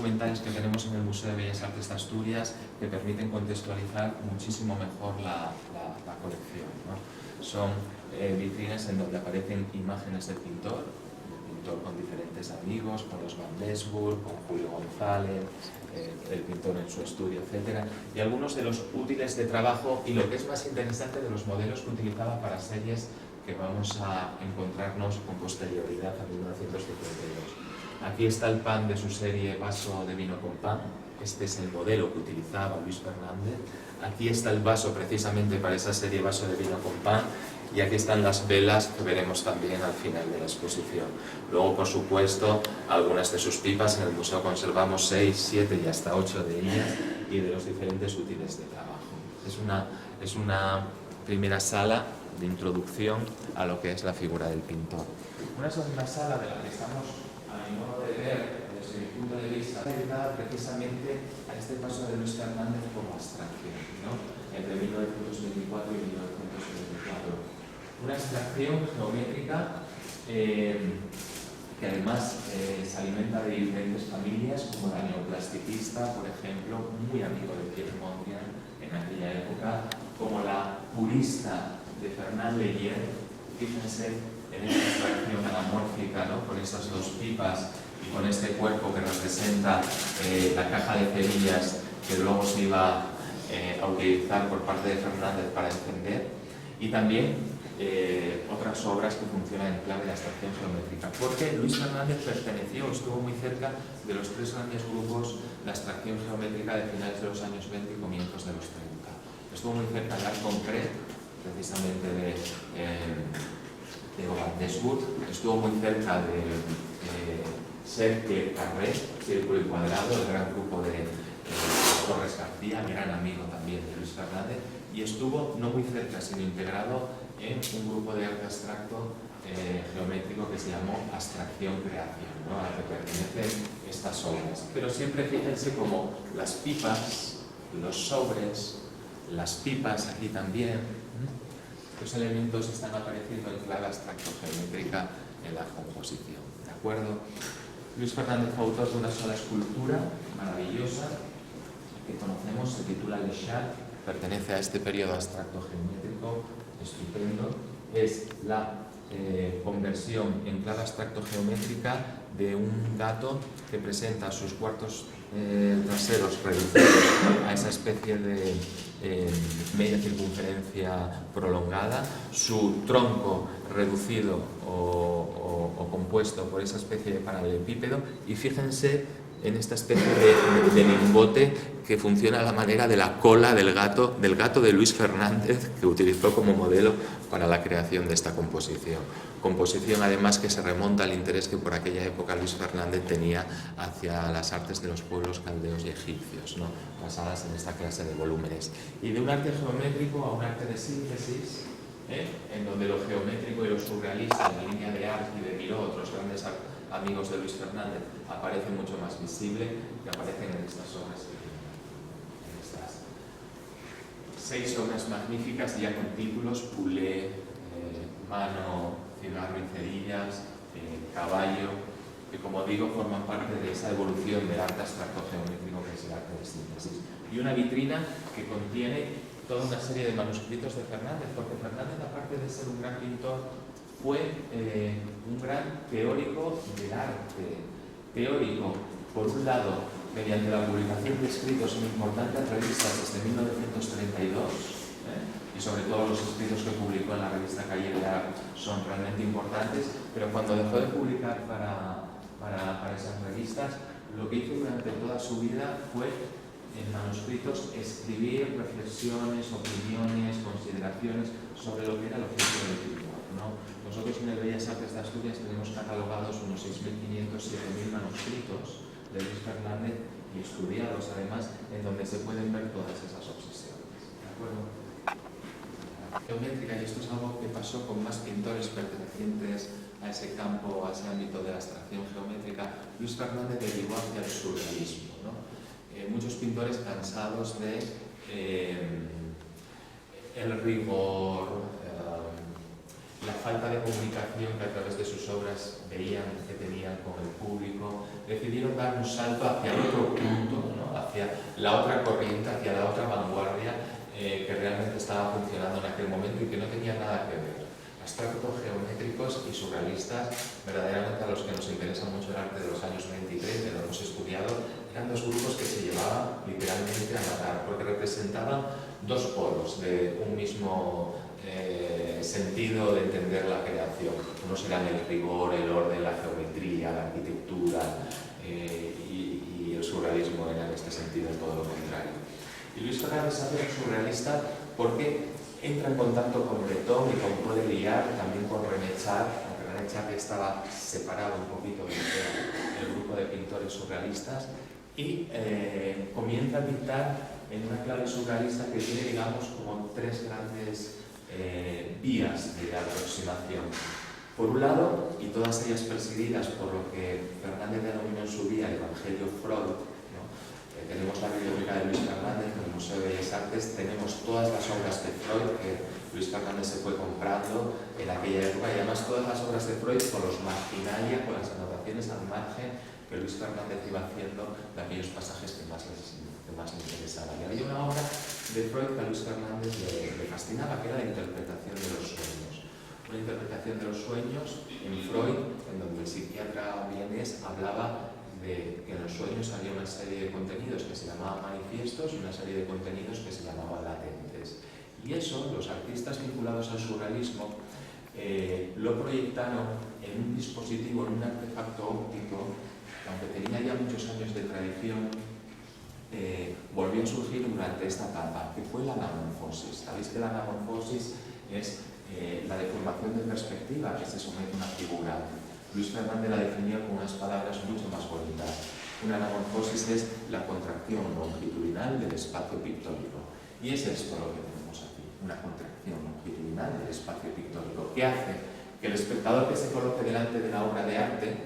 documentales que tenemos en el Museo de Bellas Artes de Asturias que permiten contextualizar muchísimo mejor la colección, ¿no? Son vitrinas en donde aparecen imágenes del pintor con diferentes amigos, con los Van Lesburg, con Julio González, el pintor en su estudio, etc. Y algunos de los útiles de trabajo y lo que es más interesante de los modelos que utilizaba para series que vamos a encontrarnos con posterioridad a 1952. Aquí está el pan de su serie Vaso de vino con pan. Este es el modelo que utilizaba Luis Fernández. Aquí está el vaso precisamente para esa serie Vaso de vino con pan. Y aquí están las velas que veremos también al final de la exposición. Luego, por supuesto, algunas de sus pipas. En el museo conservamos 6, 7 y hasta 8 de ellas y de los diferentes útiles de trabajo. Es una primera sala de introducción a lo que es la figura del pintor. Una segunda sala de la que estamos, a mi modo de ver, desde mi punto de vista, dedicada precisamente a este paso de Luis Fernández como abstracción, ¿no? Entre 1924 y 1974. Una abstracción geométrica que además se alimenta de diferentes familias, como la neoplasticista, por ejemplo, muy amigo de Pierre Mondrian en aquella época, como la purista de Fernand Leyer. Fíjense en esta abstracción anamórfica, ¿no? Con estas dos pipas y con este cuerpo que representa la caja de cerillas que luego se iba a utilizar por parte de Fernández para encender, y también otras obras que funcionan en clave de abstracción geométrica, porque Luis Fernández estuvo muy cerca de los tres grandes grupos de abstracción geométrica de finales de los años 20 y comienzos de los 30. Estuvo muy cerca de Art Concret, precisamente de Van Lesburg, estuvo muy cerca de Cercle Carré, Círculo y Cuadrado, el gran grupo de Torres García, gran amigo también de Luis Fernández, y estuvo no muy cerca, sino integrado en un grupo de arte abstracto geométrico que se llamó Abstracción-Creación, ¿no? A la que pertenecen estas obras. Pero siempre fíjense como las pipas, los sobres, las pipas aquí también, los elementos están apareciendo en clave abstracto-geométrica en la composición, ¿de acuerdo? Luis Fernández fue autor de una sola escultura maravillosa que conocemos, se titula Le Chat, pertenece a este periodo abstracto-geométrico estupendo. Es la conversión en clave abstracto-geométrica de un gato que presenta sus cuartos traseros reducidos a esa especie de media circunferencia prolongada, su tronco reducido o compuesto por esa especie de paralelepípedo, y fíjense en esta especie de lingote que funciona a la manera de la cola del gato de Luis Fernández, que utilizó como modelo para la creación de esta composición. Composición además que se remonta al interés que por aquella época Luis Fernández tenía hacia las artes de los pueblos caldeos y egipcios, ¿no? Basadas en esta clase de volúmenes. Y de un arte geométrico a un arte de síntesis, en donde lo geométrico y lo surrealista, la línea de Arc y de Miró, otros grandes amigos de Luis Fernández, aparece mucho más visible, que aparecen en estas obras, en estas 6 obras magníficas ya con títulos: Pulé, Mano, Cigarro y Cerillas, Caballo, que, como digo, forman parte de esa evolución del arte abstracto geométrico que es el arte de síntesis. Y una vitrina que contiene toda una serie de manuscritos de Fernández, porque Fernández, aparte de ser un gran pintor, fue un gran teórico del arte. Teórico, por un lado, mediante la publicación de escritos en importantes revistas desde 1932, y sobre todo los escritos que publicó en la revista Cahiers d'Art son realmente importantes, pero cuando dejó de publicar para esas revistas, lo que hizo durante toda su vida fue, en manuscritos, escribir reflexiones, opiniones, consideraciones sobre lo que era el oficio del pintor, ¿no? Nosotros en el Bellas Artes de Asturias tenemos catalogados unos 6.500, 7.000 manuscritos de Luis Fernández, y estudiados además, en donde se pueden ver todas esas obsesiones, ¿de acuerdo? Geométrica, y esto es algo que pasó con más pintores pertenecientes a ese campo, a ese ámbito de la abstracción geométrica. Luis Fernández derivó hacia el surrealismo, ¿no? Muchos pintores cansados de el rigor, la falta de comunicación que a través de sus obras veían que tenían con el público, decidieron dar un salto hacia el otro punto, ¿no? Hacia la otra corriente, hacia la otra vanguardia que realmente estaba funcionando en aquel momento y que no tenía nada que ver. Abstractos, geométricos y surrealistas, verdaderamente a los que nos interesa mucho el arte de los años 20 y 30, lo hemos estudiado, eran dos grupos que se llevaban literalmente a matar, porque representaban dos polos de un mismo sentido de entender la creación. Unos eran el rigor, el orden, la geometría, la arquitectura y el surrealismo era en este sentido todo lo contrario. Y Luis Fernández es un surrealista porque entra en contacto con Breton y con Paul Éluard, también con René Char, aunque René Char ya estaba separado un poquito del grupo de pintores surrealistas, y comienza a pintar en una clave surrealista que tiene, digamos, como tres grandes vías de aproximación. Por un lado, y todas ellas presididas por lo que Fernández denominó en su día el Evangelio Freud, ¿no? Tenemos la biblioteca de Luis Fernández en el Museo de Bellas Artes, tenemos todas las obras de Freud que Luis Fernández se fue comprando en aquella época, y además todas las obras de Freud con los marginalia, con las anotaciones al margen que Luis Fernández iba haciendo de aquellos pasajes que más le interesaban. Y había una obra de Freud que a Luis Fernández le fascinaba, que era la interpretación de los sueños. Una interpretación de los sueños en Freud, en donde el psiquiatra vienés hablaba de que en los sueños había una serie de contenidos que se llamaban manifiestos y una serie de contenidos que se llamaban latentes. Y eso, los artistas vinculados al surrealismo lo proyectaron en un dispositivo, en un artefacto óptico, que aunque tenía ya muchos años de tradición, volvió a surgir durante esta etapa, que fue la anamorfosis. Sabéis que la anamorfosis es la deformación de perspectiva que se somete a una figura. Luis Fernández la definió con unas palabras mucho más bonitas. Una anamorfosis es la contracción longitudinal del espacio pictórico. Y es esto lo que tenemos aquí, una contracción longitudinal del espacio pictórico, que hace que el espectador que se coloque delante de la obra de arte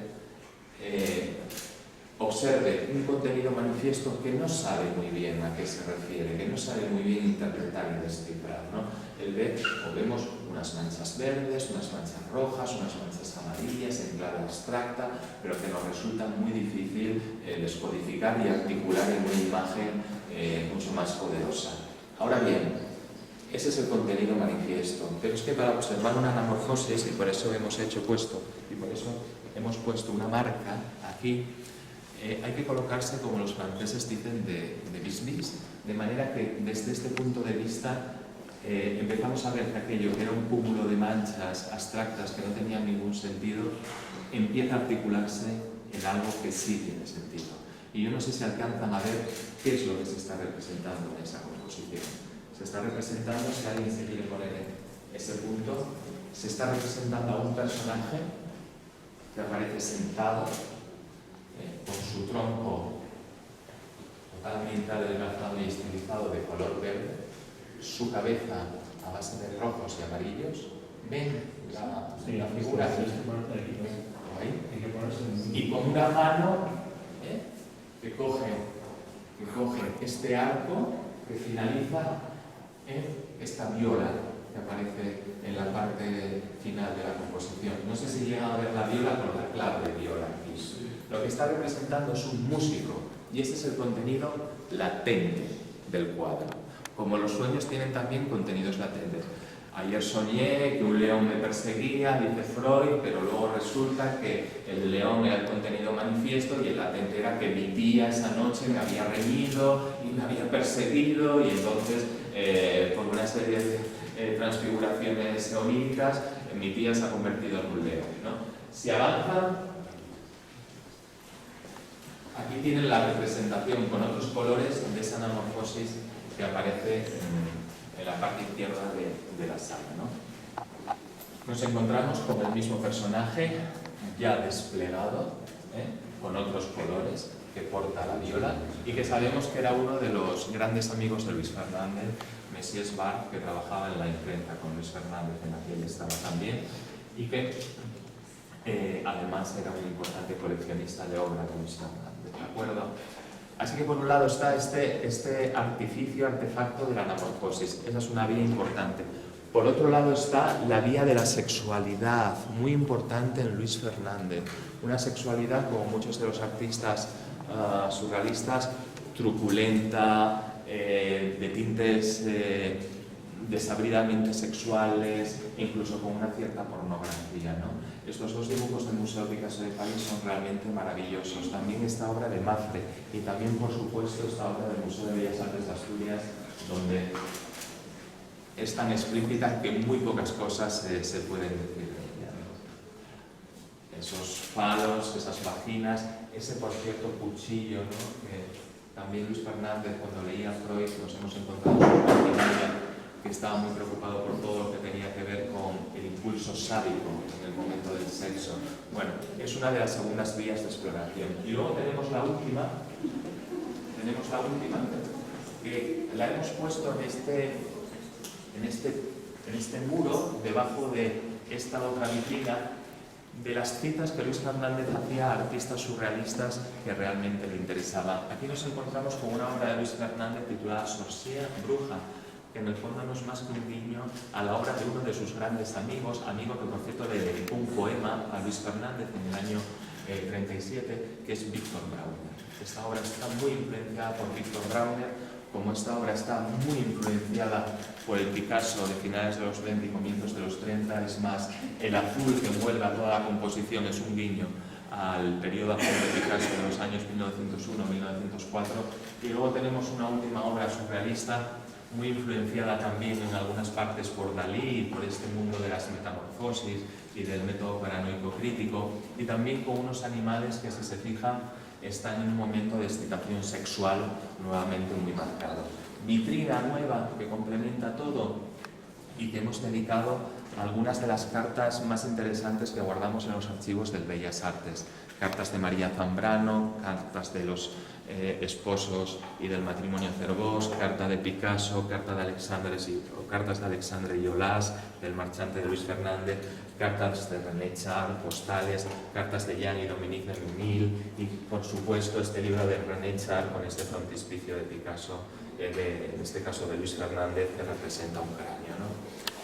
observe un contenido manifiesto que no sabe muy bien a qué se refiere, que no sabe muy bien interpretar y descifrar, ¿no? Él ve, o vemos unas manchas verdes, unas manchas rojas, unas manchas amarillas en clave abstracta, pero que nos resulta muy difícil descodificar y articular en una imagen mucho más poderosa. Ahora bien, ese es el contenido manifiesto, pero es que para observar una anamorfosis, y por eso hemos puesto una marca aquí, hay que colocarse, como los franceses dicen, de vis-vis, de manera que desde este punto de vista empezamos a ver que aquello que era un cúmulo de manchas abstractas que no tenían ningún sentido, empieza a articularse en algo que sí tiene sentido. Y yo no sé si alcanzan a ver qué es lo que se está representando en esa composición. Se está representando, si alguien se quiere poner en ese punto, se está representando a un personaje que aparece sentado con su tronco totalmente adelgazado y estilizado de color verde, su cabeza a base de rojos y amarillos. ¿Ven la figura? Y con una mano que coge este arco que finaliza en esta viola que aparece en la parte final de la composición. No sé si llegan a ver la viola con la clave de viola aquí. Lo que está representando es un músico, y este es el contenido latente del cuadro. Como los sueños tienen también contenidos latentes. Ayer soñé que un león me perseguía, dice Freud, pero luego resulta que el león era el contenido manifiesto y el latente era que mi tía esa noche me había reñido y me había perseguido, y entonces por una serie de transfiguraciones oníricas mi tía se ha convertido en un león, ¿no? Si avanzan, aquí tienen la representación con otros colores de esa anamorfosis que aparece en la parte izquierda de la sala, ¿no? Nos encontramos con el mismo personaje ya desplegado, con otros colores, que porta la viola y que sabemos que era uno de los grandes amigos de Luis Fernández, Messies Bar, que trabajaba en la imprenta con Luis Fernández, en la que él estaba también, y que además era un importante coleccionista de obra de Luis Fernández, ¿de acuerdo? Así que por un lado está este artefacto de la anamorfosis. Esa es una vía importante. Por otro lado está la vía de la sexualidad, muy importante en Luis Fernández. Una sexualidad, como muchos de los artistas surrealistas, truculenta, de tintes desabridamente sexuales, incluso con una cierta pornografía, ¿no? Estos dos dibujos del Museo Picasso de París son realmente maravillosos. También esta obra de Mafre y también, por supuesto, esta obra del Museo de Bellas Artes de Asturias, donde es tan explícita que muy pocas cosas se pueden decir de ella, ¿no? Esos falos, esas vaginas, ese, por cierto, cuchillo, ¿no? Que también Luis Fernández, cuando leía Freud, nos hemos encontrado en su página, que estaba muy preocupado por todo lo que tenía que ver con el impulso sádico en el momento del sexo. Bueno, es una de las segundas vías de exploración. Y luego tenemos la última, que la hemos puesto en este muro, debajo de esta otra vitrina, de las citas que Luis Fernández hacía a artistas surrealistas que realmente le interesaban. Aquí nos encontramos con una obra de Luis Fernández titulada Sorcière, bruja, que en el fondo no es más que un guiño a la obra de uno de sus grandes amigos, amigo que por cierto le dedicó un poema a Luis Fernández en el año 37, que es Victor Brauner. Esta obra está muy influenciada por Victor Brauner, como esta obra está muy influenciada por el Picasso de finales de los 20 y comienzos de los 30, es más, el azul que envuelve a toda la composición es un guiño al periodo azul de Picasso de los años 1901-1904, y luego tenemos una última obra surrealista muy influenciada también en algunas partes por Dalí y por este mundo de las metamorfosis y del método paranoico crítico, y también con unos animales que, si se fijan, están en un momento de excitación sexual nuevamente muy marcado. Vitrina nueva que complementa todo y que hemos dedicado a algunas de las cartas más interesantes que guardamos en los archivos del Bellas Artes. Cartas de María Zambrano, cartas de los esposos y del matrimonio Cervós, carta de Picasso, cartas de Alexandre Yolás, del marchante de Luis Fernández, cartas de René Char, postales, cartas de Jean y Dominique de Memille y, por supuesto, este libro de René Char con este frontispicio de Picasso, en este caso de Luis Fernández, que representa un cráneo, ¿no?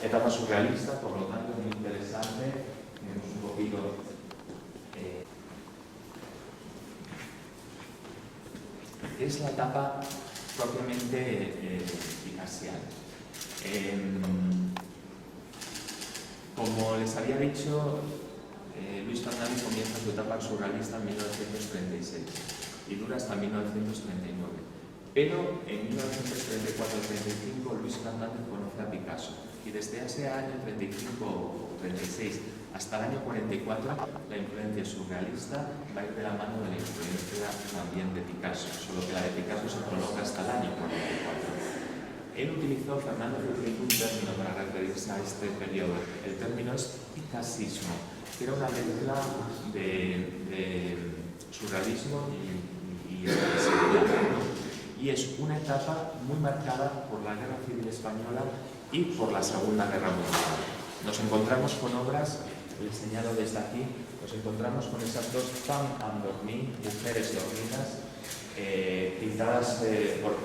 Etapa surrealista, por lo tanto, muy interesante. Tenemos un poquito es la etapa propiamente picassiana. Como les había dicho, Luis Fernández comienza su etapa surrealista en 1936 y dura hasta 1939. Pero en 1934-35 Luis Fernández conoce a Picasso y desde ese año 35 o 36 hasta el año 44 la influencia surrealista va a ir de la mano de la influencia también de Picasso, solo que la de Picasso se prolonga hasta el año 44. Fernández utilizó un término para referirse a este periodo. El término es picassismo, que era una mezcla de surrealismo y y es una etapa muy marcada por la Guerra Civil Española y por la Segunda Guerra Mundial. Nos encontramos con obras, les señalo desde aquí, nos encontramos con esas dos femmes endormies, mujeres dormidas, pintadas por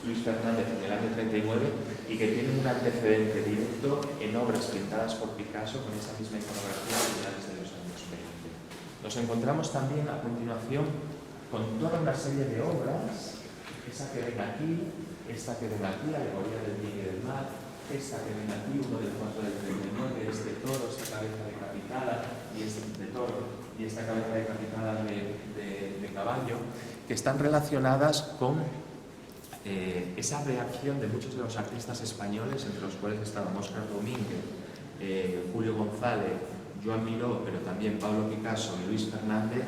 Luis Fernández en el año 39 y que tienen un antecedente directo en obras pintadas por Picasso con esa misma iconografía a finales de los años 20. Nos encontramos también a continuación con toda una serie de obras, esa que ven aquí, esta que ven aquí, Alegoría del bien y del mal, esta que ven aquí, uno del 4 del 39, este toro, esta cabeza decapitada y este de toro y esta cabeza decapitada de caballo, que están relacionadas con esa reacción de muchos de los artistas españoles, entre los cuales estaban Óscar Domínguez, Julio González, Joan Miró, pero también Pablo Picasso y Luis Fernández,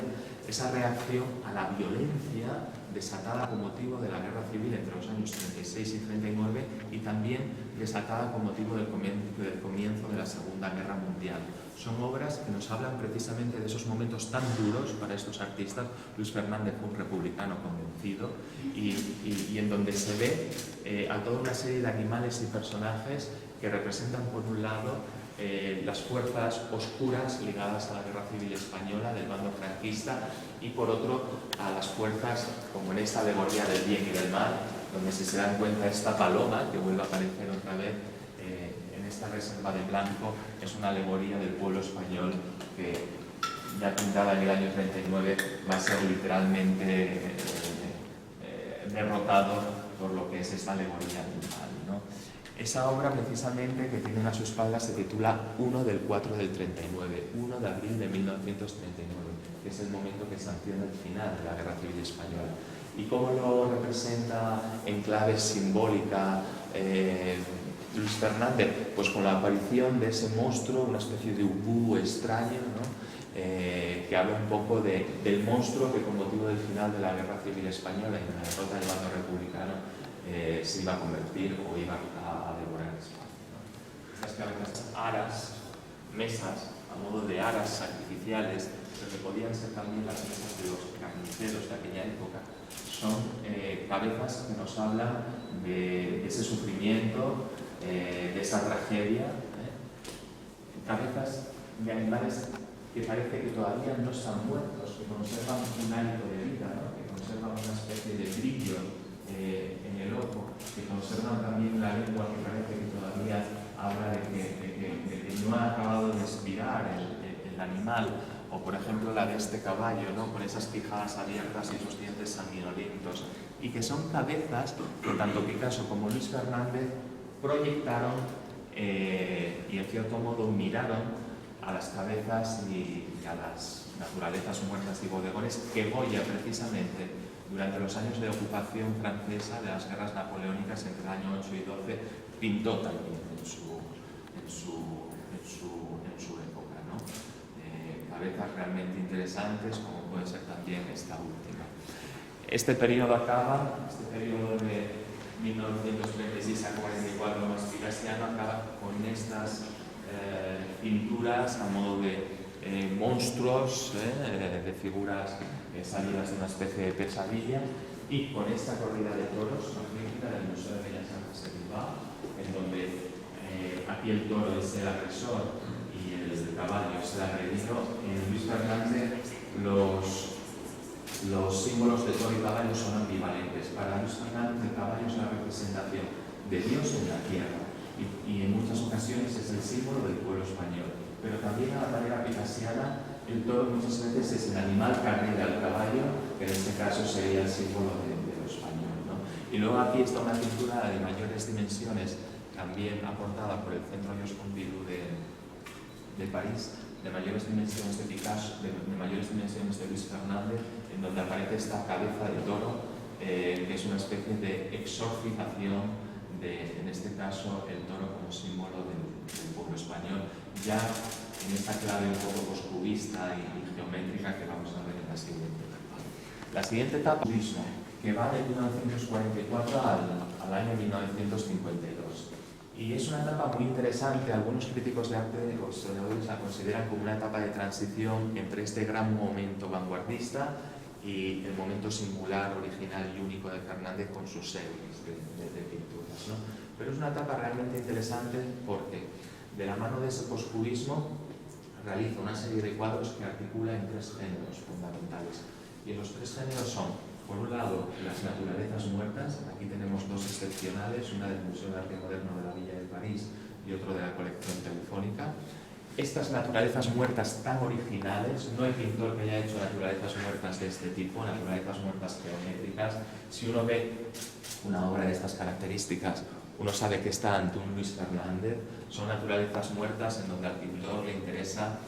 esa reacción a la violencia desatada con motivo de la guerra civil entre los años 36 y 39 y también desatada con motivo del comienzo de la Segunda Guerra Mundial. Son obras que nos hablan precisamente de esos momentos tan duros para estos artistas. Luis Fernández fue un republicano convencido y en donde se ve a toda una serie de animales y personajes que representan por un lado las fuerzas oscuras ligadas a la Guerra Civil Española del bando franquista y por otro a las fuerzas como en esta alegoría del bien y del mal, donde si se dan cuenta esta paloma que vuelve a aparecer otra vez en esta reserva de blanco es una alegoría del pueblo español que, ya pintada en el año 39, va a ser literalmente derrotado por lo que es esta alegoría del mal, ¿no? Esa obra, precisamente, que tiene a su espalda, se titula 1 del 4 del 39, 1 de abril de 1939, que es el momento que sanciona el final de la Guerra Civil Española. ¿Y cómo lo representa en clave simbólica Luis Fernández? Pues con la aparición de ese monstruo, una especie de ubú extraño, ¿no? Que habla un poco del monstruo que, con motivo del final de la Guerra Civil Española y de la derrota del bando republicano, se iba a convertir o iba a devorar España, ¿no? Estas cabezas, aras, mesas, a modo de aras sacrificiales, pero que podían ser también las mesas de los carniceros de aquella época, son cabezas que nos hablan de ese sufrimiento, de esa tragedia, cabezas de animales que parece que todavía no están muertos, que conservan un hálito de vida, ¿no? Que conservan una especie de brillo en el ojo, que conservan también la lengua que parece que todavía habla de que no ha acabado de expirar el animal, o por ejemplo la de este caballo, ¿no? Con esas quijadas abiertas y esos dientes sanguinolentos, y que son cabezas que tanto Picasso como Luis Fernández proyectaron y en cierto modo miraron a las cabezas y a las naturalezas muertas y bodegones que Goya, precisamente, durante los años de ocupación francesa de las guerras napoleónicas entre el año 8 y 12, pintó también en su época, ¿no? Cabezas realmente interesantes, como puede ser también esta última. Este periodo acaba, este periodo de 1936 a 44 más picasiano, acaba con estas pinturas a modo de monstruos, de figuras salidas de una especie de pesadilla, y con esta corrida de toros, magnífica, del Museo de Bellas Artes de Bilbao, en donde aquí el toro es el agresor y el caballo es el agredido. En Luis Fernández los símbolos de toro y caballo son ambivalentes. Para Luis Fernández el caballo es la representación de Dios en la tierra y en muchas ocasiones es el símbolo del pueblo español, pero también a la manera picasiana el toro muchas veces es el animal que agrede al caballo, que en este caso sería el símbolo de lo español, ¿no? Y luego aquí está una pintura de mayores dimensiones, también aportada por el Centro Josep Pompidou de París, de mayores dimensiones de Picasso, de mayores dimensiones de Luis Fernández, en donde aparece esta cabeza de toro, que es una especie de exorcización de, en este caso, el toro como símbolo del pueblo español, ya en esta clave un poco poscubista y geométrica que vamos a ver en la siguiente etapa. La siguiente etapa es mismo, que va de 1944 al año 1952. Y es una etapa muy interesante. Algunos críticos de arte o historiadores la consideran como una etapa de transición entre este gran momento vanguardista y el momento singular, original y único de Fernández con sus series de pinturas, ¿no? Pero es una etapa realmente interesante porque, de la mano de ese poscubismo, realiza una serie de cuadros que articula en tres géneros fundamentales. Y los tres géneros son, por un lado, las naturalezas muertas. Aquí tenemos dos excepcionales, una del Museo de Arte Moderno de la Villa de París y otro de la colección telefónica. Estas naturalezas muertas tan originales, no hay pintor que haya hecho naturalezas muertas de este tipo, naturalezas muertas geométricas. Si uno ve una obra de estas características, uno sabe que está ante un Luis Fernández. Son naturalezas muertas en donde al pintor le interesa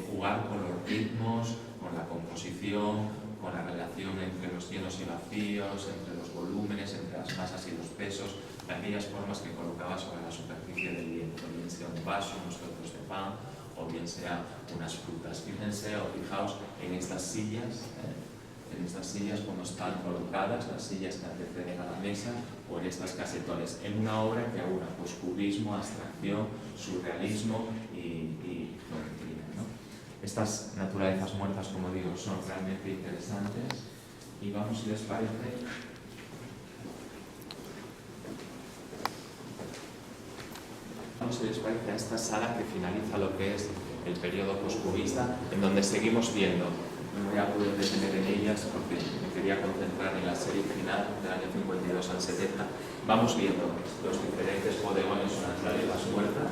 jugar con los ritmos, con la composición, con la relación entre los llenos y vacíos, entre los volúmenes, entre las masas y los pesos, de aquellas formas que colocaba sobre la superficie del lienzo, bien sea un vaso, unos trozos de pan, o bien sea unas frutas. Fíjense o fijaos en estas sillas, cuando están colocadas, las sillas que anteceden a la mesa, o en estas casetones, en una obra que aúna pues cubismo, abstracción, surrealismo y geometría, ¿no? Estas naturalezas muertas, como digo, son realmente interesantes, y vamos, si les parece, a esta sala que finaliza lo que es el periodo poscubista, en donde seguimos viendo. No voy a poder detener en ellas porque me quería concentrar en la serie final del año 52 62 al 70, vamos viendo los diferentes bodegones o naturalezas muertas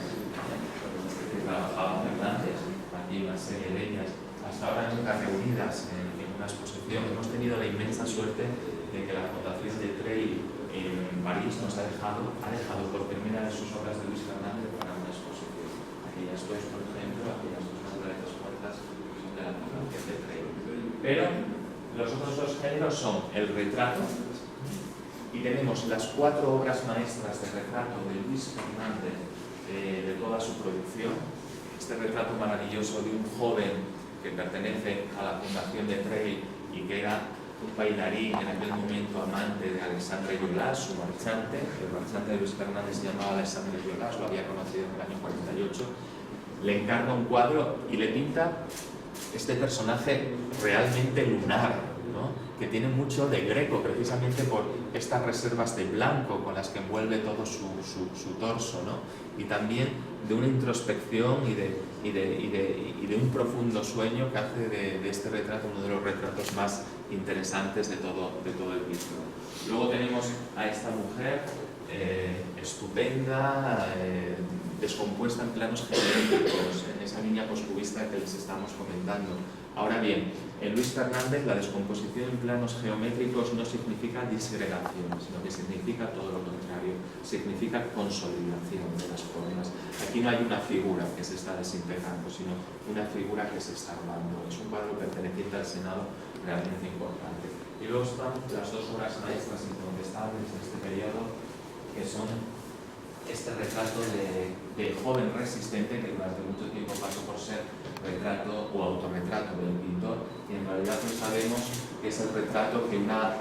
que trabajaba Fernández, aquí una serie de ellas, hasta ahora nunca reunidas en una exposición. Hemos tenido la inmensa suerte de que la Fundación de Trail en París nos ha dejado por primera vez sus obras de Luis Fernández para una exposición. Aquellas dos, por ejemplo, aquellas dos naturalezas muertas son de la Fundación de Trail. Pero los otros dos géneros son el retrato, y tenemos las 4 obras maestras de retrato de Luis Fernández de toda su producción. Este retrato maravilloso de un joven que pertenece a la Fundación de Trail y que era un bailarín en aquel momento amante de Alexandre Dumas, su marchante. El marchante de Luis Fernández se llamaba Alexandre Dumas, lo había conocido en el año 48. Le encarga un cuadro y le pinta este personaje realmente lunar, ¿no? Que tiene mucho de Greco, precisamente por estas reservas de blanco con las que envuelve todo su torso, ¿no? Y también de una introspección y de un profundo sueño que hace de este retrato uno de los retratos más interesantes de todo el mismo. Luego tenemos a esta mujer estupenda, descompuesta en planos geométricos, en esa línea poscubista que les estamos comentando. Ahora bien, en Luis Fernández la descomposición en planos geométricos no significa disgregación, sino que significa todo lo contrario, significa consolidación de las formas. Aquí no hay una figura que se está desintegrando, sino una figura que se está armando. Es un cuadro perteneciente al Senado realmente importante. Y luego están las dos obras maestras incontestables de este periodo, que son este retrato de joven resistente que durante mucho tiempo pasó por ser retrato o autorretrato del pintor, y en realidad no sabemos que es el retrato que una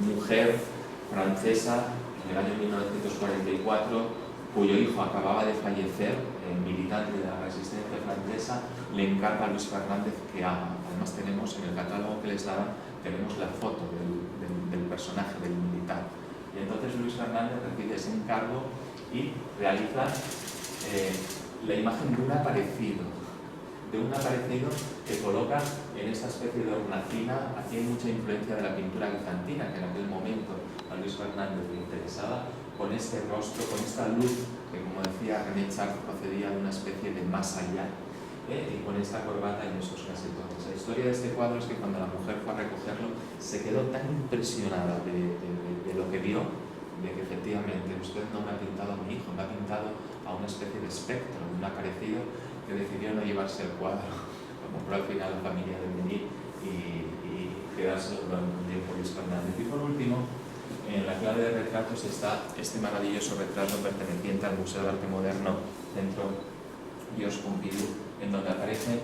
mujer francesa en el año 1944, cuyo hijo acababa de fallecer, militante de la resistencia francesa, le encarga a Luis Fernández que haga. Además tenemos en el catálogo que les daban, tenemos la foto del personaje, del militar. Y entonces Luis Fernández recibe ese encargo y realiza la imagen de un aparecido que coloca en esta especie de hornacina. Aquí hay mucha influencia de la pintura bizantina, que en aquel momento a Luis Fernández le interesaba, con este rostro, con esta luz que, como decía René Char, procedía de una especie de más allá, y con esta corbata y esos casetones. La historia de este cuadro es que cuando la mujer fue a recogerlo se quedó tan impresionada de lo que vio, de que efectivamente usted no me ha pintado a mi hijo, me ha pintado a una especie de espectro, un aparecido, que decidió no llevarse el cuadro, lo compró al final la familia de Denis y quedárselo durante un tiempo Luis Fernández. Y por último, en la clave de retratos está este maravilloso retrato perteneciente al Museo de Arte Moderno, Centro Georges Pompidou, en donde aparece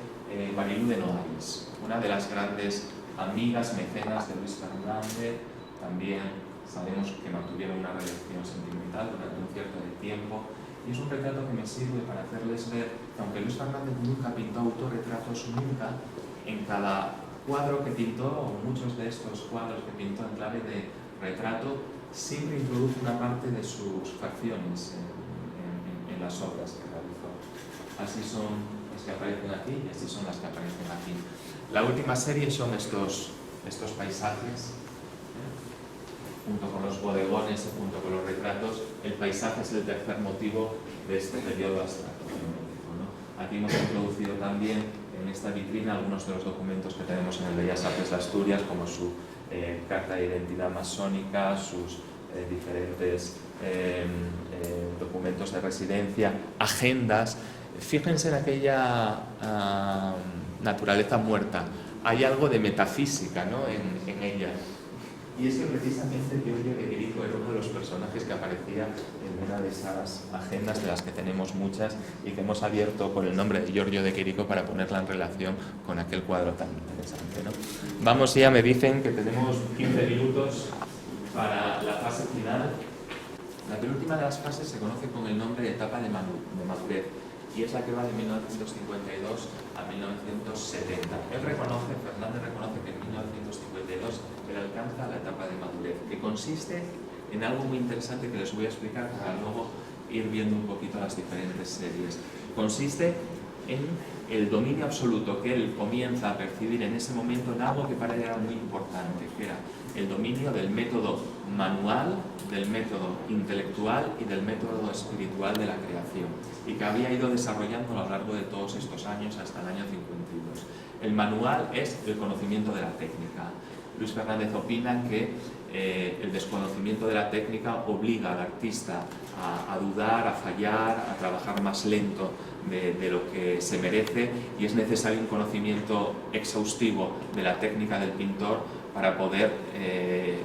Marilú de Noailles, una de las grandes amigas mecenas de Luis Fernández. También sabemos que mantuvieron una relación sentimental durante un cierto tiempo, y es un retrato que me sirve para hacerles ver que aunque Luis Fernández nunca pintó autorretratos, nunca, en cada cuadro que pintó, o muchos de estos cuadros que pintó en clave de retrato, siempre introduce una parte de sus facciones en las obras que realizó. Así son las que aparecen aquí y así son las que aparecen aquí. La última serie son estos paisajes, junto con los bodegones y junto con los retratos. El paisaje es el tercer motivo de este periodo abstracto geométrico, ¿no? Aquí hemos introducido también en esta vitrina algunos de los documentos que tenemos en el Bellas Artes de Asturias, como su carta de identidad masónica, sus diferentes documentos de residencia, agendas. Fíjense en aquella naturaleza muerta, hay algo de metafísica, ¿no?, en ella. Y es que precisamente Giorgio de Chirico era uno de los personajes que aparecía en una de esas agendas, de las que tenemos muchas y que hemos abierto con el nombre de Giorgio de Chirico para ponerla en relación con aquel cuadro tan interesante, ¿no? Vamos ya, me dicen que tenemos 15 minutos para la fase final. La penúltima de las fases se conoce con el nombre de etapa de madurez, y es la que va de 1952 a 1970. Fernández reconoce que en 1952 él alcanza la etapa de madurez, que consiste en algo muy interesante que les voy a explicar para luego ir viendo un poquito las diferentes series. Consiste en el dominio absoluto que él comienza a percibir en ese momento en algo que para él era muy importante, que era el dominio del método manual, del método intelectual y del método espiritual de la creación, y que había ido desarrollando a lo largo de todos estos años hasta el año 52. El manual es el conocimiento de la técnica. Luis Fernández opina que el desconocimiento de la técnica obliga al artista a dudar, a fallar, a trabajar más lento de lo que se merece, y es necesario un conocimiento exhaustivo de la técnica del pintor para poder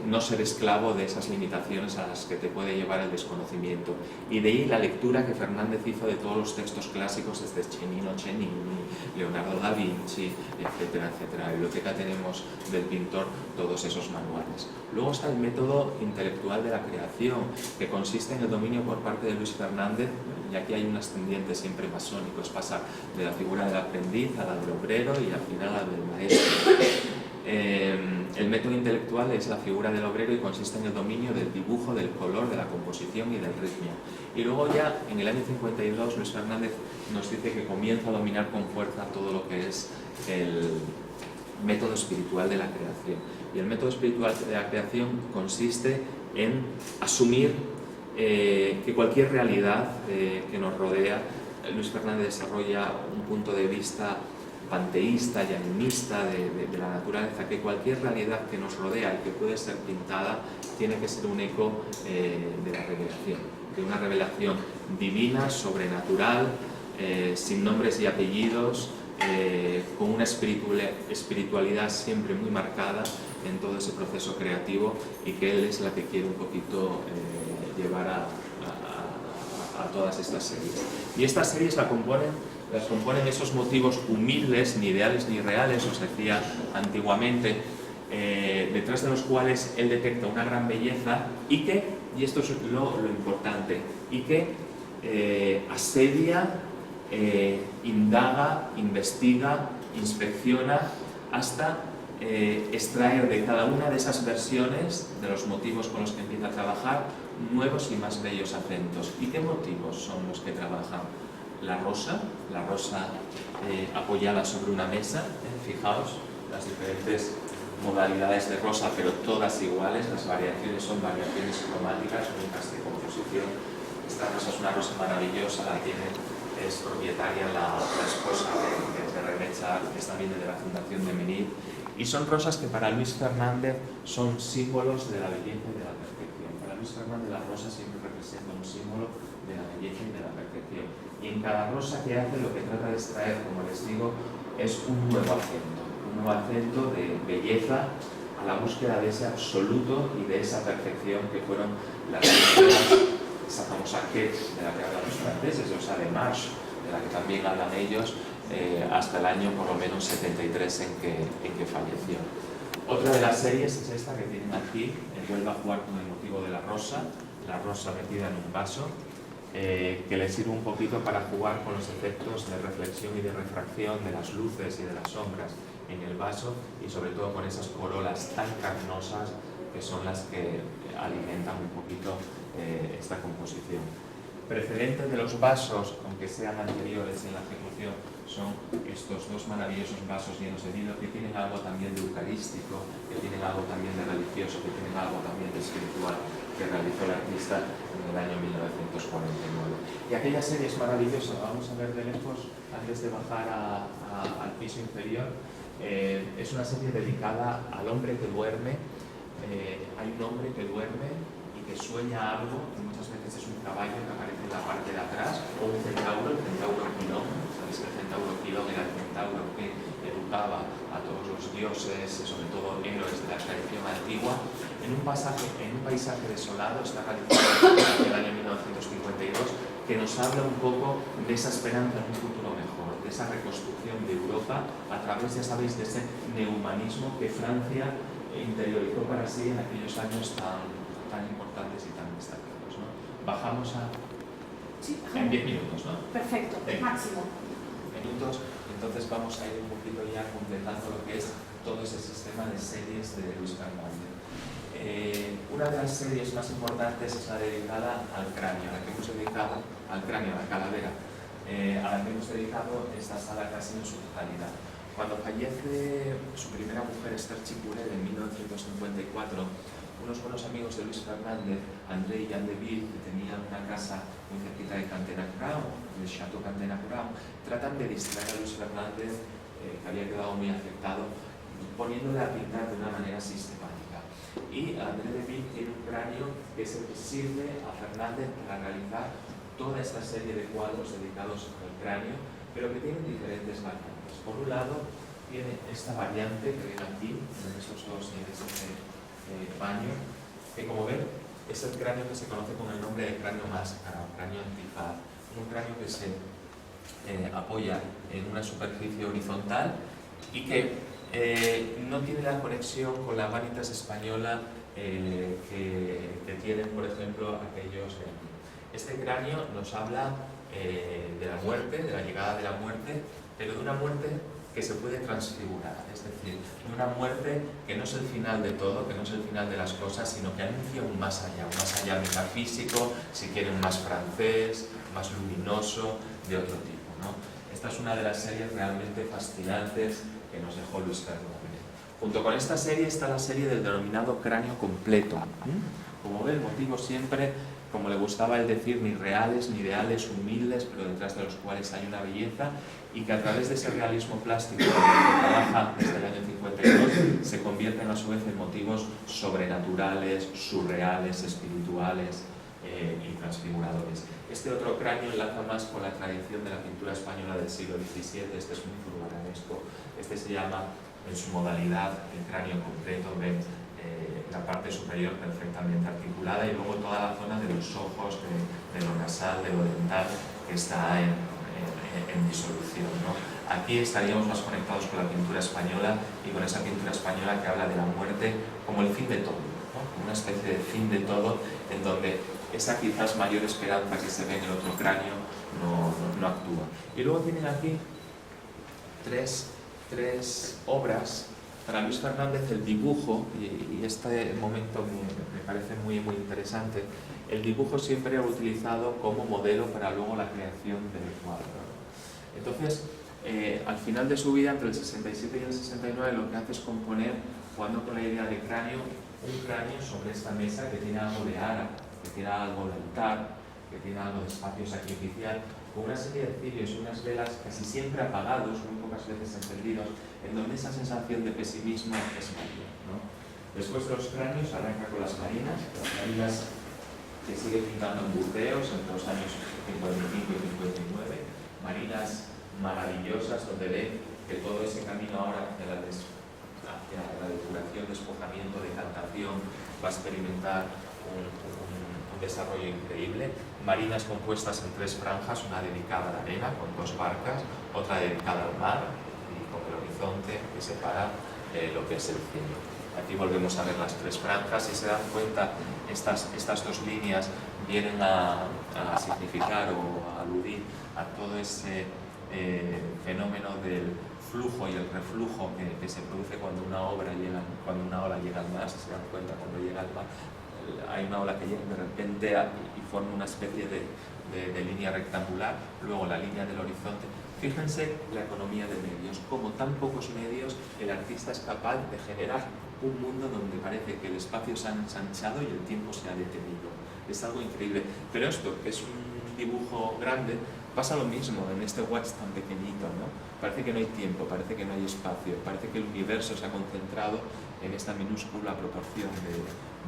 no ser esclavo de esas limitaciones a las que te puede llevar el desconocimiento. Y de ahí la lectura que Fernández hizo de todos los textos clásicos, desde Cennino Cennini, Leonardo da Vinci, etcétera, etcétera. En la biblioteca tenemos del pintor todos esos manuales. Luego está el método intelectual de la creación, que consiste en el dominio por parte de Luis Fernández, y aquí hay un ascendiente siempre masónico, es pasar de la figura del aprendiz a la del obrero y al final a la del maestro. El método intelectual es la figura del obrero y consiste en el dominio del dibujo, del color, de la composición y del ritmo. Y luego ya en el año 52 Luis Fernández nos dice que comienza a dominar con fuerza todo lo que es el método espiritual de la creación. Y el método espiritual de la creación consiste en asumir que cualquier realidad que nos rodea, Luis Fernández desarrolla un punto de vista panteísta y animista de la naturaleza, que cualquier realidad que nos rodea y que puede ser pintada tiene que ser un eco de la revelación, de una revelación divina, sobrenatural, sin nombres y apellidos, con una espiritualidad siempre muy marcada en todo ese proceso creativo, y que él es la que quiere un poquito llevar a todas estas series. Y estas series las componen esos motivos humildes, ni ideales ni reales, os decía antiguamente, detrás de los cuales él detecta una gran belleza y que, y esto es lo importante, y que asedia, indaga, investiga, inspecciona hasta extraer de cada una de esas versiones de los motivos con los que empieza a trabajar nuevos y más bellos acentos. ¿Y qué motivos son los que trabajan? La rosa apoyada sobre una mesa, fijaos las diferentes modalidades de rosa, pero todas iguales, las variaciones son variaciones cromáticas, únicas de composición. Esta rosa es una rosa maravillosa, es propietaria la esposa de René Char, que está bien de la Fundación de Menil, y son rosas que para Luis Fernández son símbolos de la belleza y de la perfección. Para Luis Fernández la rosa siempre representa un símbolo de la belleza y de la perfección. Y en cada rosa que hace lo que trata de extraer, como les digo, es un nuevo acento de belleza, a la búsqueda de ese absoluto y de esa perfección que fueron las búsquedas, esa famosa quête de la que hablan los franceses, o sea, de Marche, de la que también hablan ellos, hasta el año por lo menos 73 en que falleció. Otra de las series es esta que tienen aquí, vuelve a jugar con el motivo de la rosa metida en un vaso, que le sirve un poquito para jugar con los efectos de reflexión y de refracción de las luces y de las sombras en el vaso, y sobre todo con esas corolas tan carnosas que son las que alimentan un poquito esta composición. Precedentes de los vasos, aunque sean anteriores en la ejecución, son estos dos maravillosos vasos llenos de vino, que tienen algo también de eucarístico, que tienen algo también de religioso, que tienen algo también de espiritual, que realizó el artista en el año 1949. Y aquella serie es maravillosa, vamos a ver de lejos antes de bajar al piso inferior. Es una serie dedicada al hombre que duerme. Hay un hombre que duerme y que sueña algo, que muchas veces es un caballo que aparece en la parte de atrás, o un centauro, el centauro Quilón. Sabéis que el centauro Quilón era el centauro que educaba a todos los dioses, sobre todo héroes de la tradición antigua. En un paisaje desolado, está realizado en el año 1952, que nos habla un poco de esa esperanza en un futuro mejor, de esa reconstrucción de Europa a través, ya sabéis, de ese neumanismo que Francia interiorizó para sí en aquellos años tan importantes y tan destacados, ¿no? Bajamos a... Sí, en 10 minutos, ¿no? Perfecto, máximo. Minutos, entonces vamos a ir un poquito ya completando lo que es todo ese sistema de series de Luis Fernández. Una de las series más importantes es la dedicada al cráneo, la que hemos dedicado al cráneo, a la calavera. a la que hemos dedicado esta sala casi en su totalidad. Cuando fallece su primera mujer, Esther Chipurel, en 1954, unos buenos amigos de Luis Fernández, André y Jan de Ville, que tenían una casa muy cerquita de Cantenacurao, el Chateau Cantenacurao, tratan de distraer a Luis Fernández, que había quedado muy afectado, poniéndole a pintar de una manera sistemática. Y André de Ville tiene un cráneo que es el que sirve a Fernández para realizar toda esta serie de cuadros dedicados al cráneo, pero que tienen diferentes variantes. Por un lado, tiene esta variante que ven aquí, en estos dos niveles de baño, que como ven es el cráneo que se conoce con el nombre de cráneo máscara, cráneo antifaz, un cráneo que se apoya en una superficie horizontal y que no tiene la conexión con la vanitas española que tienen, por ejemplo, aquellos de aquí. Este cráneo nos habla de la muerte, de la llegada de la muerte, pero de una muerte que se puede transfigurar, es decir, de una muerte que no es el final de todo, que no es el final de las cosas, sino que anuncia un más allá metafísico, si quieren más francés, más luminoso, de otro tipo, ¿no? Esta es una de las series realmente fascinantes que nos dejó Luis Fernández. Junto con esta serie está la serie del denominado cráneo completo. Como ven, motivo siempre, como le gustaba él decir, ni reales, ni ideales, humildes, pero detrás de los cuales hay una belleza, y que a través de ese realismo plástico que trabaja desde el año 52 se convierten a su vez en motivos sobrenaturales, surreales, espirituales y transfiguradores. Este otro cráneo enlaza más con la tradición de la pintura española del siglo XVII, este es muy zurbanesco, este se llama en su modalidad el cráneo completo, ven la parte superior perfectamente articulada y luego toda la zona de los ojos, de lo nasal, de lo dental, que está en disolución, ¿no? Aquí estaríamos más conectados con la pintura española y con esa pintura española que habla de la muerte como el fin de todo, ¿no? Como una especie de fin de todo en donde esa quizás mayor esperanza que se ve en el otro cráneo no actúa. Y luego tienen aquí tres obras. Para Luis Fernández el dibujo, y este momento me parece muy interesante, el dibujo siempre ha utilizado como modelo para luego la creación del cuadro. Entonces, al final de su vida, entre el 67 y el 69, lo que hace es componer, jugando con la idea de cráneo, un cráneo sobre esta mesa que tiene algo de ara, que tiene algo de altar, que tiene algo de espacio sacrificial, con una serie de cirios y unas velas casi siempre apagados, muy pocas veces encendidos, en donde esa sensación de pesimismo es mayor, ¿no? Después de los cráneos arranca con las marinas que sigue pintando en Burdeos entre los años 55 y 59, marinas maravillosas donde ve que todo ese camino ahora hacia la depuración, despojamiento, decantación va a experimentar un desarrollo increíble. Marinas compuestas en tres franjas, una dedicada a la arena con dos barcas, otra dedicada al mar y con el horizonte que separa lo que es el cielo. Aquí volvemos a ver las tres franjas y se dan cuenta, estas dos líneas vienen a significar o a aludir a todo ese fenómeno del flujo y el reflujo que se produce cuando una ola llega al mar. Si se dan cuenta, cuando llega al mar hay una ola que llega de repente y forma una especie de línea rectangular, luego la línea del horizonte. Fíjense la economía de medios, como tan pocos medios el artista es capaz de generar un mundo donde parece que el espacio se ha ensanchado y el tiempo se ha detenido. Es algo increíble, pero esto, que es un dibujo grande, pasa lo mismo en este watch tan pequeñito, ¿no? Parece que no hay tiempo, parece que no hay espacio, parece que el universo se ha concentrado en esta minúscula proporción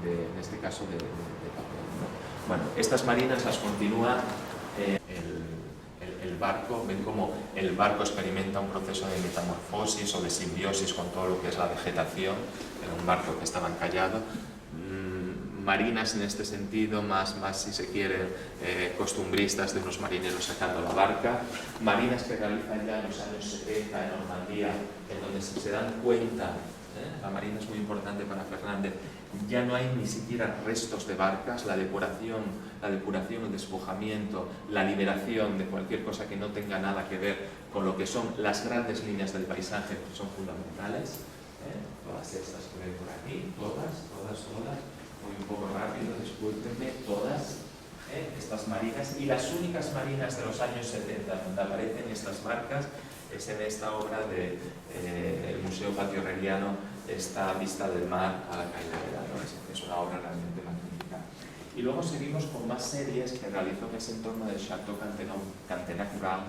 en este caso de papel, ¿no? Bueno, estas marinas las continúa el barco. Ven cómo el barco experimenta un proceso de metamorfosis o de simbiosis con todo lo que es la vegetación. Era un barco que estaba encallado. Marinas en este sentido, más si se quiere, costumbristas de unos marineros sacando la barca. Marinas que realizan ya en los años 70 en Normandía, en donde se dan cuenta, la marina es muy importante para Fernández, ya no hay ni siquiera restos de barcas, la depuración, el despojamiento, la liberación de cualquier cosa que no tenga nada que ver con lo que son las grandes líneas del paisaje, que son fundamentales. Todas estas que ven por aquí, todas, voy un poco rápido, discúlpenme, todas. estas marinas, y las únicas marinas de los años 70 donde aparecen estas barcas es en esta obra del Museo Patio Herreriano, esta vista del mar a la calle de Verano. Es una obra realmente magnífica. Y luego seguimos con más series que realizó en ese entorno del Château Cantenacural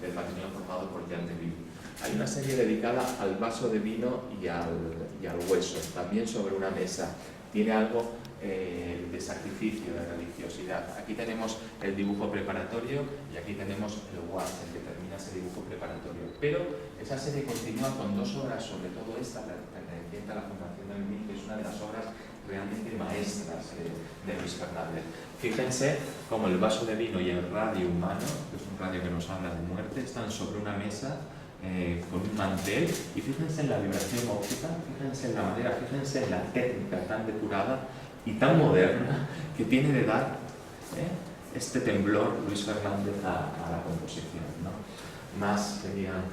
del patrimonio formado por Jean de Ville. Hay una serie dedicada al vaso de vino y al hueso, también sobre una mesa. Tiene algo de sacrificio, de religiosidad. Aquí tenemos el dibujo preparatorio y aquí tenemos el guard, el que termina ese dibujo preparatorio. Pero esa serie continúa con dos obras, sobre todo esta, perteneciente a la Fundación del MIL, que es una de las obras realmente maestras de Luis Fernández. Fíjense cómo el vaso de vino y el radio humano, que es un radio que nos habla de muerte, están sobre una mesa con un mantel, y fíjense en la vibración óptica, fíjense en la madera, fíjense en la técnica tan depurada y tan moderna que tiene de dar este temblor Luis Fernández a la composición, ¿no? Más serían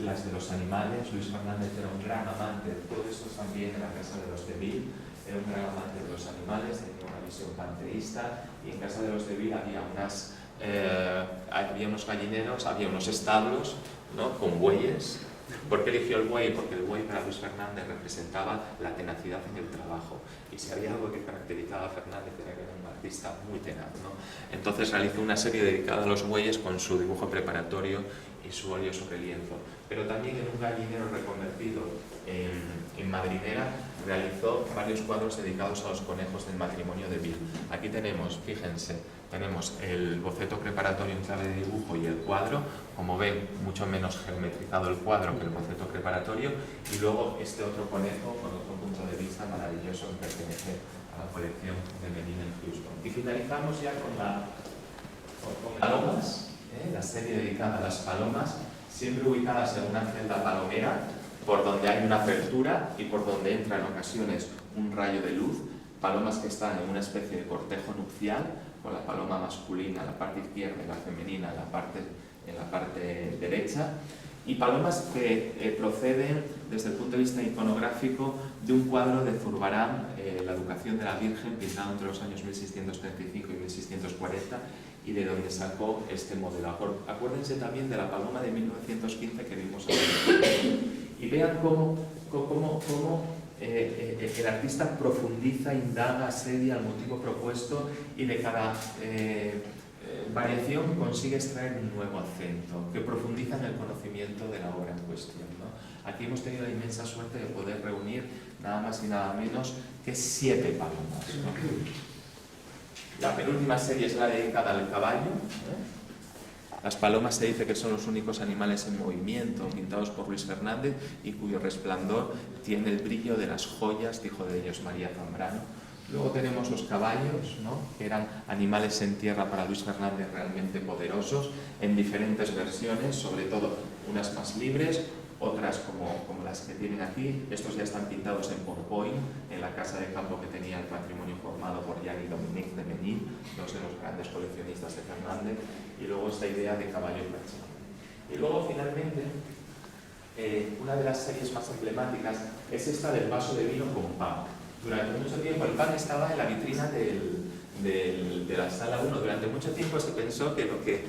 las de los animales. Luis Fernández era un gran amante, todo esto también en la casa de los de Ville, era un gran amante de los animales, tenía una visión panteísta, y en casa de los de Ville había unos gallineros, había unos establos, ¿no?, con bueyes. ¿Por qué eligió el buey? Porque el buey para Luis Fernández representaba la tenacidad en el trabajo, y si había algo que caracterizaba a Fernández era que era un artista muy tenaz, ¿no? Entonces realizó una serie dedicada a los bueyes con su dibujo preparatorio y su óleo sobre lienzo. Pero también en un gallinero reconvertido en madriguera realizó varios cuadros dedicados a los conejos del matrimonio de Ville. Aquí tenemos, fíjense, tenemos el boceto preparatorio en clave de dibujo y el cuadro. Como ven, mucho menos geometrizado el cuadro que el boceto preparatorio, y luego este otro conejo con otro punto de vista maravilloso que pertenece a la colección de Medina en Houston. Y finalizamos ya con palomas, la serie dedicada a las palomas, siempre ubicadas en una celda palomera, por donde hay una apertura y por donde entra en ocasiones un rayo de luz. Palomas que están en una especie de cortejo nupcial, con la paloma masculina en la parte izquierda y la femenina en la parte derecha, y palomas que proceden desde el punto de vista iconográfico de un cuadro de Zurbarán, La educación de la Virgen, pintado entre los años 1635 y 1640, y de donde sacó este modelo. Acuérdense también de la paloma de 1915 que vimos aquí, y vean cómo el artista profundiza, indaga, asedia el motivo propuesto, y de cada variación consigue extraer un nuevo acento que profundiza en el conocimiento de la obra en cuestión, ¿no? Aquí hemos tenido la inmensa suerte de poder reunir nada más y nada menos que 7 palomas, ¿no? La penúltima serie es la dedicada al caballo, Las palomas se dice que son los únicos animales en movimiento pintados por Luis Fernández y cuyo resplandor tiene el brillo de las joyas, dijo de ellos María Zambrano. Luego tenemos los caballos, ¿no?, que eran animales en tierra para Luis Fernández realmente poderosos, en diferentes versiones, sobre todo unas más libres, otras como las que tienen aquí. Estos ya están pintados en Porpoint, en la casa de campo que tenía el patrimonio formado por Jean y Dominique de Menil, dos de los grandes coleccionistas de Fernández, y luego esta idea de caballo persiano. Y luego finalmente, una de las series más emblemáticas es esta del vaso de vino con pan. Durante mucho tiempo el pan estaba en la vitrina de la sala 1. Durante mucho tiempo se pensó que lo que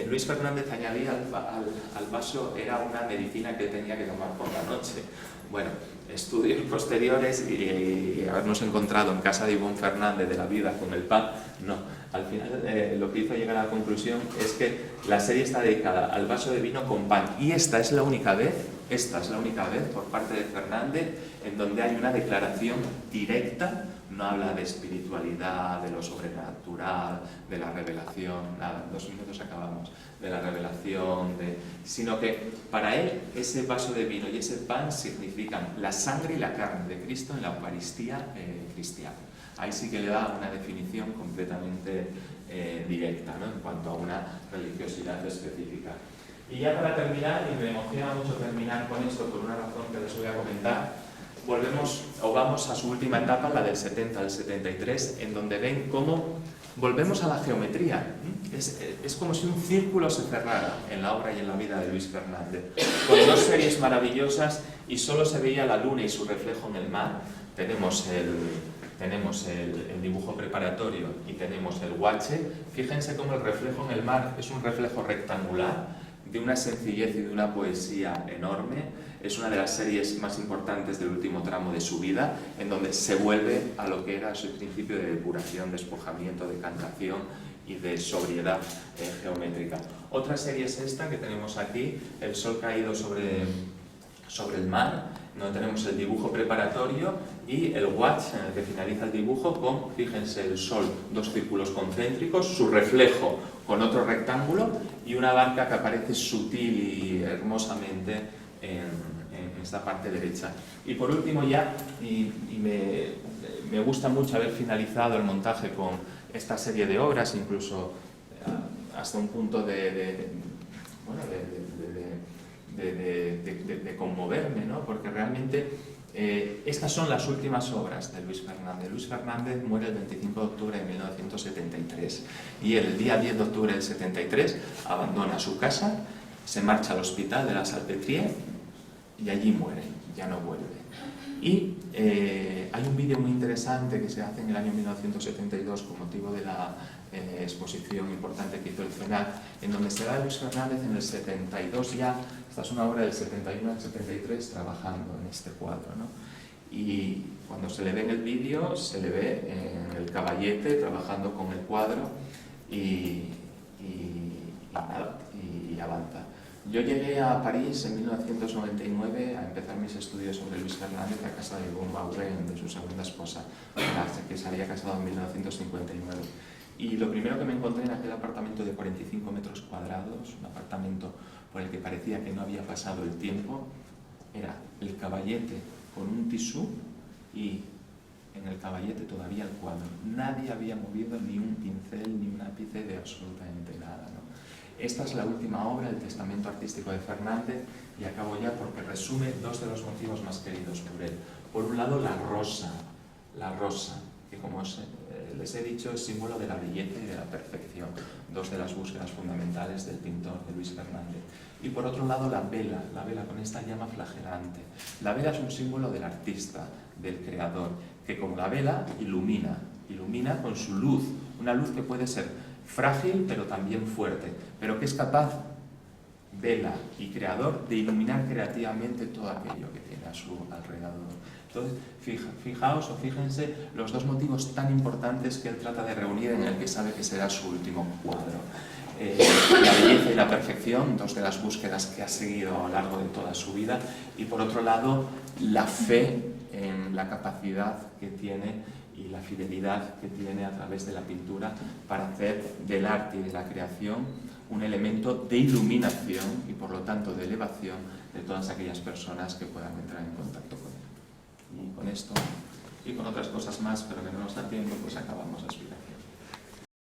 Luis Fernández añadía al vaso era una medicina que tenía que tomar por la noche. Bueno, estudios posteriores y habernos encontrado en casa de Ivonne Fernández de la vida con el pan, no. Al final lo que hizo llegar a la conclusión es que la serie está dedicada al vaso de vino con pan, y esta es la única vez por parte de Fernández en donde hay una declaración directa. No habla de espiritualidad, de lo sobrenatural, de la revelación, nada, en 2 minutos acabamos, de la revelación, sino que para él ese vaso de vino y ese pan significan la sangre y la carne de Cristo en la Eucaristía cristiana. Ahí sí que le da una definición completamente directa, ¿no?, en cuanto a una religiosidad específica. Y ya para terminar, y me emociona mucho terminar con esto por una razón que les voy a comentar, vamos a su última etapa, la del 70 al 73, en donde ven cómo volvemos a la geometría. Es como si un círculo se cerrara en la obra y en la vida de Luis Fernández, con 2 series maravillosas, y solo se veía la luna y su reflejo en el mar. Tenemos tenemos el dibujo preparatorio y tenemos el guache. Fíjense cómo el reflejo en el mar es un reflejo rectangular, de una sencillez y de una poesía enorme. Es una de las series más importantes del último tramo de su vida, en donde se vuelve a lo que era su principio de depuración, despojamiento, decantación y de sobriedad geométrica. Otra serie es esta que tenemos aquí, El sol caído sobre el mar, donde tenemos el dibujo preparatorio y el watch en el que finaliza el dibujo con, fíjense, el sol, dos círculos concéntricos, su reflejo con otro rectángulo y una barca que aparece sutil y hermosamente en esta parte derecha. Y por último ya, me gusta mucho haber finalizado el montaje con esta serie de obras, incluso hasta un punto de conmoverme, ¿no? Porque realmente estas son las últimas obras de Luis Fernández. Luis Fernández muere el 25 de octubre de 1973 y el día 10 de octubre del 73 abandona su casa, se marcha al hospital de la Salpêtrière y allí muere, ya no vuelve. Y hay un vídeo muy interesante que se hace en el año 1972 con motivo de la exposición importante que hizo el CENAC, en donde se ve a Luis Fernández en el 72 ya, esta es una obra del 71 al 73, trabajando en este cuadro, ¿no? Y cuando se le ve en el vídeo, se le ve en el caballete trabajando con el cuadro y avanza. Yo llegué a París en 1999 a empezar mis estudios sobre Luis Fernández a casa de Yvonne Bauren, de su segunda esposa, que se había casado en 1959. Y lo primero que me encontré en aquel apartamento de 45 metros cuadrados, un apartamento por el que parecía que no había pasado el tiempo, era el caballete con un tisú y en el caballete todavía el cuadro. Nadie había movido ni un pincel ni un ápice de absolutamente nada, ¿no? Esta es la última obra, el testamento artístico de Fernández, y acabo ya porque resume dos de los motivos más queridos por él. Por un lado, la rosa, que como les he dicho es símbolo de la belleza y de la perfección, dos de las búsquedas fundamentales del pintor, de Luis Fernández. Y por otro lado, la vela con esta llama flagelante. La vela es un símbolo del artista, del creador, que como la vela ilumina con su luz, una luz que puede ser frágil pero también fuerte, pero que es capaz, vela y creador, de iluminar creativamente todo aquello que tiene a su alrededor. Entonces, fijaos o fíjense los dos motivos tan importantes que él trata de reunir en el que sabe que será su último cuadro. La belleza y la perfección, dos de las búsquedas que ha seguido a lo largo de toda su vida, y por otro lado, la fe en la capacidad que tiene y la fidelidad que tiene a través de la pintura para hacer del arte y de la creación un elemento de iluminación y por lo tanto de elevación de todas aquellas personas que puedan entrar en contacto con él. Y con esto y con otras cosas más, pero que no nos da tiempo, pues acabamos de explicar.